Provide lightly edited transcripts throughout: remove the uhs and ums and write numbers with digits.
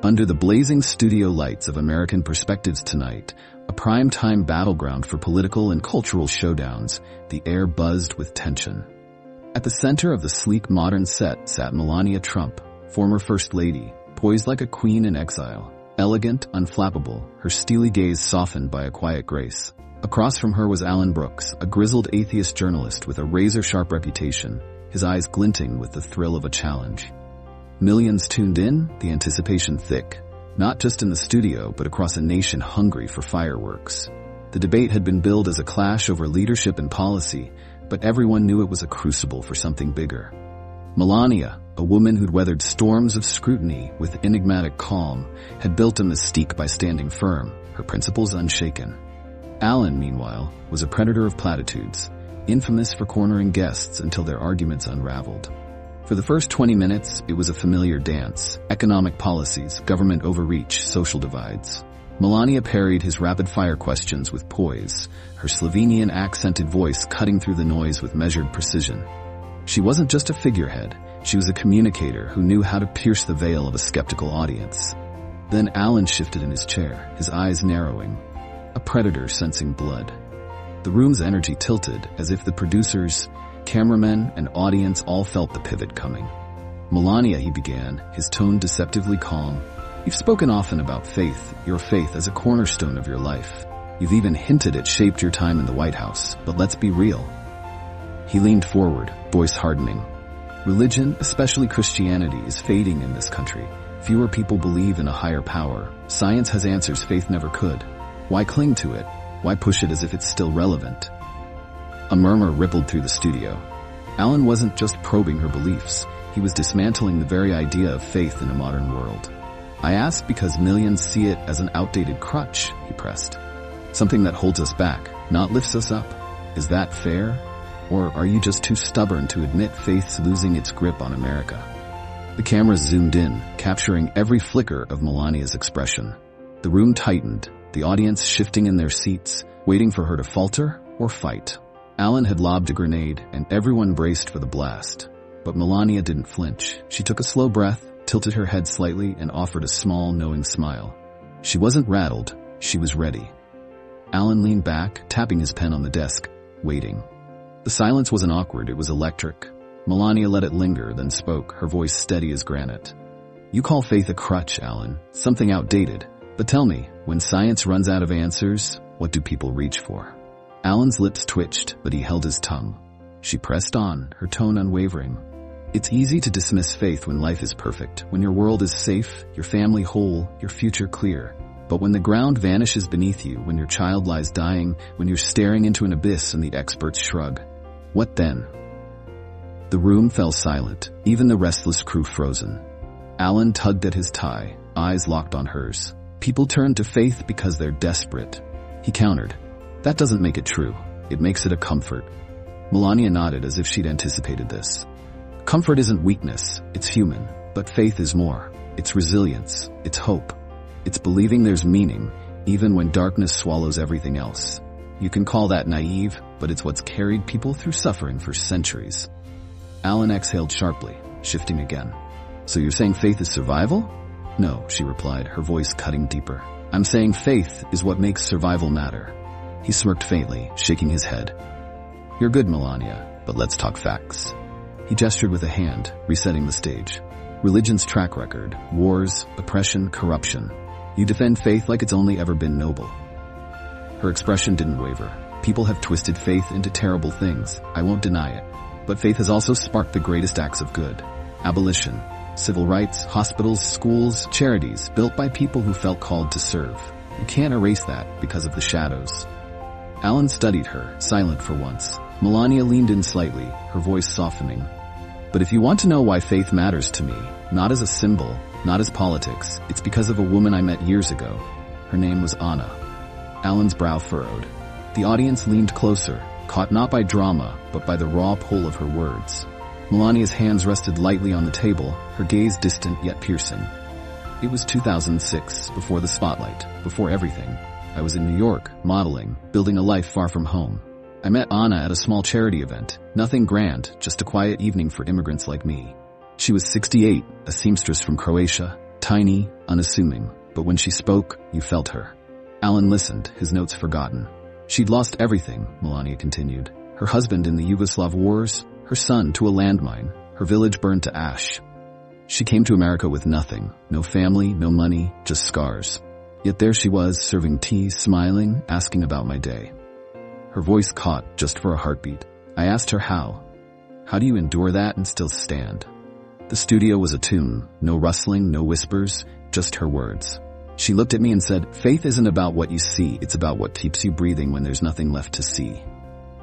Under the blazing studio lights of American Perspectives tonight, a prime-time battleground for political and cultural showdowns, the air buzzed with tension. At the center of the sleek modern set sat Melania Trump, former First Lady, poised like a queen in exile. Elegant, unflappable, her steely gaze softened by a quiet grace. Across from her was Alan Brooks, a grizzled atheist journalist with a razor-sharp reputation, his eyes glinting with the thrill of a challenge. Millions tuned in, the anticipation thick, not just in the studio but across a nation hungry for fireworks. The debate had been billed as a clash over leadership and policy, but everyone knew it was a crucible for something bigger. Melania, a woman who'd weathered storms of scrutiny with enigmatic calm, had built a mystique by standing firm, her principles unshaken. Alan, meanwhile, was a predator of platitudes, infamous for cornering guests until their arguments unraveled. For the first 20 minutes, it was a familiar dance: economic policies, government overreach, social divides. Melania parried his rapid-fire questions with poise, her Slovenian-accented voice cutting through the noise with measured precision. She wasn't just a figurehead, she was a communicator who knew how to pierce the veil of a skeptical audience. Then Alan shifted in his chair, his eyes narrowing, a predator sensing blood. The room's energy tilted, as if the producers, cameramen, and audience all felt the pivot coming. Melania, he began, his tone deceptively calm. You've spoken often about faith, your faith as a cornerstone of your life. You've even hinted it shaped your time in the White House, but let's be real. He leaned forward, voice hardening. Religion, especially Christianity, is fading in this country. Fewer people believe in a higher power. Science has answers faith never could. Why cling to it? Why push it as if it's still relevant? A murmur rippled through the studio. Alan wasn't just probing her beliefs. He was dismantling the very idea of faith in a modern world. I ask because millions see it as an outdated crutch, he pressed. Something that holds us back, not lifts us up. Is that fair? Or are you just too stubborn to admit faith's losing its grip on America? The cameras zoomed in, capturing every flicker of Melania's expression. The room tightened, the audience shifting in their seats, waiting for her to falter or fight. Alan had lobbed a grenade, and everyone braced for the blast. But Melania didn't flinch. She took a slow breath, tilted her head slightly, and offered a small, knowing smile. She wasn't rattled. She was ready. Alan leaned back, tapping his pen on the desk, waiting. The silence wasn't awkward, it was electric. Melania let it linger, then spoke, her voice steady as granite. You call faith a crutch, Alan, something outdated. But tell me, when science runs out of answers, what do people reach for? Alan's lips twitched, but he held his tongue. She pressed on, her tone unwavering. It's easy to dismiss faith when life is perfect, when your world is safe, your family whole, your future clear. But when the ground vanishes beneath you, when your child lies dying, when you're staring into an abyss and the experts shrug, what then? The room fell silent, even the restless crew frozen. Alan tugged at his tie, eyes locked on hers. People turn to faith because they're desperate. He countered. That doesn't make it true. It makes it a comfort. Melania nodded as if she'd anticipated this. Comfort isn't weakness, it's human. But faith is more. It's resilience. It's hope. It's believing there's meaning, even when darkness swallows everything else. You can call that naive, but it's what's carried people through suffering for centuries. Alan exhaled sharply, shifting again. So you're saying faith is survival? No, she replied, her voice cutting deeper. I'm saying faith is what makes survival matter. He smirked faintly, shaking his head. You're good, Melania, but let's talk facts. He gestured with a hand, resetting the stage. Religion's track record, wars, oppression, corruption. You defend faith like it's only ever been noble. Her expression didn't waver. People have twisted faith into terrible things, I won't deny it. But faith has also sparked the greatest acts of good. Abolition, civil rights, hospitals, schools, charities, built by people who felt called to serve. You can't erase that because of the shadows. Alan studied her, silent for once. Melania leaned in slightly, her voice softening. But if you want to know why faith matters to me, not as a symbol, not as politics, it's because of a woman I met years ago. Her name was Anna. Alan's brow furrowed. The audience leaned closer, caught not by drama, but by the raw pull of her words. Melania's hands rested lightly on the table, her gaze distant yet piercing. It was 2006, before the spotlight, before everything. I was in New York, modeling, building a life far from home. I met Anna at a small charity event. Nothing grand, just a quiet evening for immigrants like me. She was 68, a seamstress from Croatia, tiny, unassuming, but when she spoke, you felt her. Alan listened, his notes forgotten. She'd lost everything, Melania continued. Her husband in the Yugoslav wars, her son to a landmine, her village burned to ash. She came to America with nothing, no family, no money, just scars. Yet there she was, serving tea, smiling, asking about my day. Her voice caught just for a heartbeat. I asked her how. How do you endure that and still stand? The studio was a tomb, no rustling, no whispers, just her words. She looked at me and said, "Faith isn't about what you see, it's about what keeps you breathing when there's nothing left to see."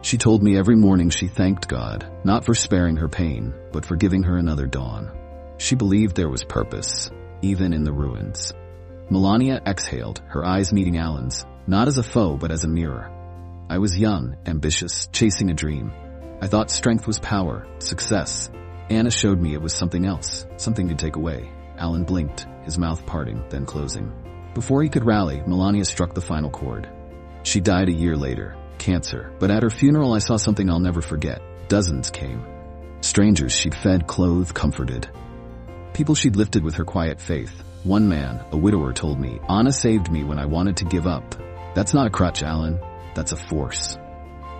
She told me every morning she thanked God, not for sparing her pain, but for giving her another dawn. She believed there was purpose, even in the ruins. Melania exhaled, her eyes meeting Alan's, not as a foe but as a mirror. I was young, ambitious, chasing a dream. I thought strength was power, success. Anna showed me it was something else, something to take away. Alan blinked, his mouth parting, then closing. Before he could rally, Melania struck the final chord. She died a year later, cancer, but at her funeral I saw something I'll never forget. Dozens came. Strangers she'd fed, clothed, comforted. People she'd lifted with her quiet faith. One man, a widower, told me, "Anna saved me when I wanted to give up." That's not a crutch, Alan. That's a force.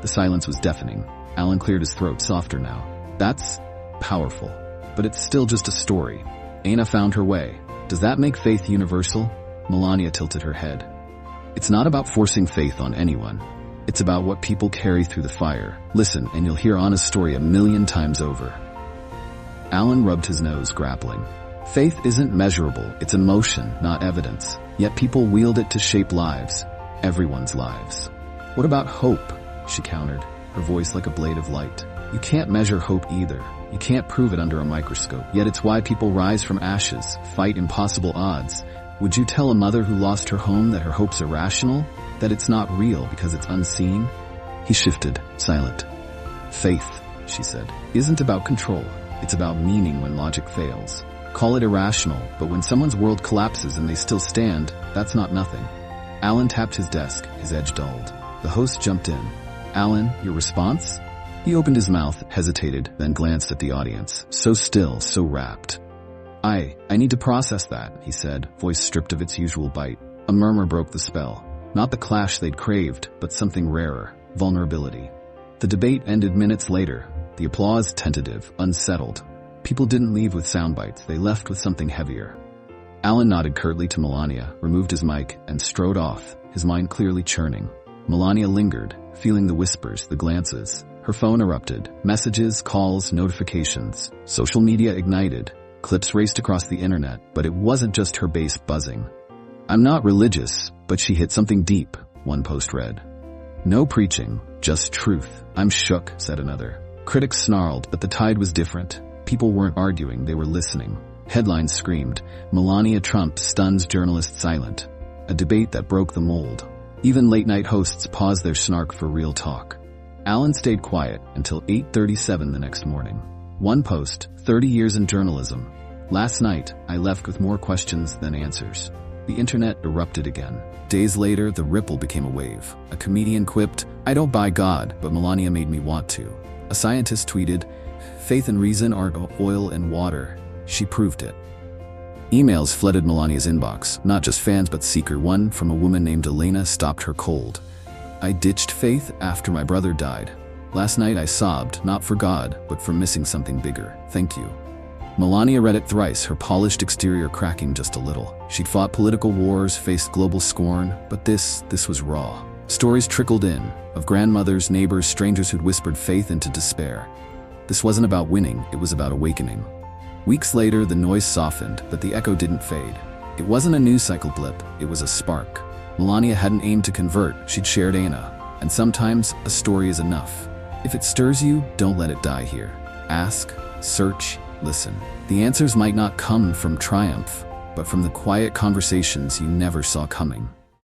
The silence was deafening. Alan cleared his throat, softer now. That's powerful. But it's still just a story. Anna found her way. Does that make faith universal? Melania tilted her head. It's not about forcing faith on anyone. It's about what people carry through the fire. Listen, and you'll hear Anna's story 1,000,000 times over. Alan rubbed his nose, grappling. Faith isn't measurable, it's emotion, not evidence. Yet people wield it to shape lives. Everyone's lives. What about hope? She countered, her voice like a blade of light. You can't measure hope either. You can't prove it under a microscope. Yet it's why people rise from ashes, fight impossible odds. Would you tell a mother who lost her home that her hope's irrational? That it's not real because it's unseen? He shifted, silent. Faith, she said, isn't about control. It's about meaning when logic fails. Call it irrational, but when someone's world collapses and they still stand, that's not nothing. Alan tapped his desk, his edge dulled. The host jumped in. Alan, your response? He opened his mouth, hesitated, then glanced at the audience. So still, so rapt. I need to process that, he said, voice stripped of its usual bite. A murmur broke the spell. Not the clash they'd craved, but something rarer, vulnerability. The debate ended minutes later. The applause tentative, unsettled. People didn't leave with sound bites, they left with something heavier. Alan nodded curtly to Melania, removed his mic, and strode off, his mind clearly churning. Melania lingered, feeling the whispers, the glances. Her phone erupted. Messages, calls, notifications. Social media ignited. Clips raced across the internet, but it wasn't just her bass buzzing. I'm not religious, but she hit something deep, one post read. No preaching, just truth. I'm shook, said another. Critics snarled, but the tide was different. People weren't arguing, they were listening. Headlines screamed, Melania Trump stuns journalists silent. A debate that broke the mold. Even late-night hosts paused their snark for real talk. Alan stayed quiet until 8:37 the next morning. One post, 30 years in journalism. Last night, I left with more questions than answers. The internet erupted again. Days later, the ripple became a wave. A comedian quipped, I don't buy God, but Melania made me want to. A scientist tweeted, faith and reason aren't oil and water. She proved it. Emails flooded Melania's inbox, not just fans but seeker. One from a woman named Elena stopped her cold. I ditched faith after my brother died. Last night I sobbed, not for God, but for missing something bigger. Thank you. Melania read it thrice, her polished exterior cracking just a little. She'd fought political wars, faced global scorn, but this was raw. Stories trickled in, of grandmothers, neighbors, strangers who'd whispered faith into despair. This wasn't about winning, it was about awakening. Weeks later, the noise softened, but the echo didn't fade. It wasn't a news cycle blip, it was a spark. Melania hadn't aimed to convert, she'd shared Anna. And sometimes, a story is enough. If it stirs you, don't let it die here. Ask, search, listen. The answers might not come from triumph, but from the quiet conversations you never saw coming.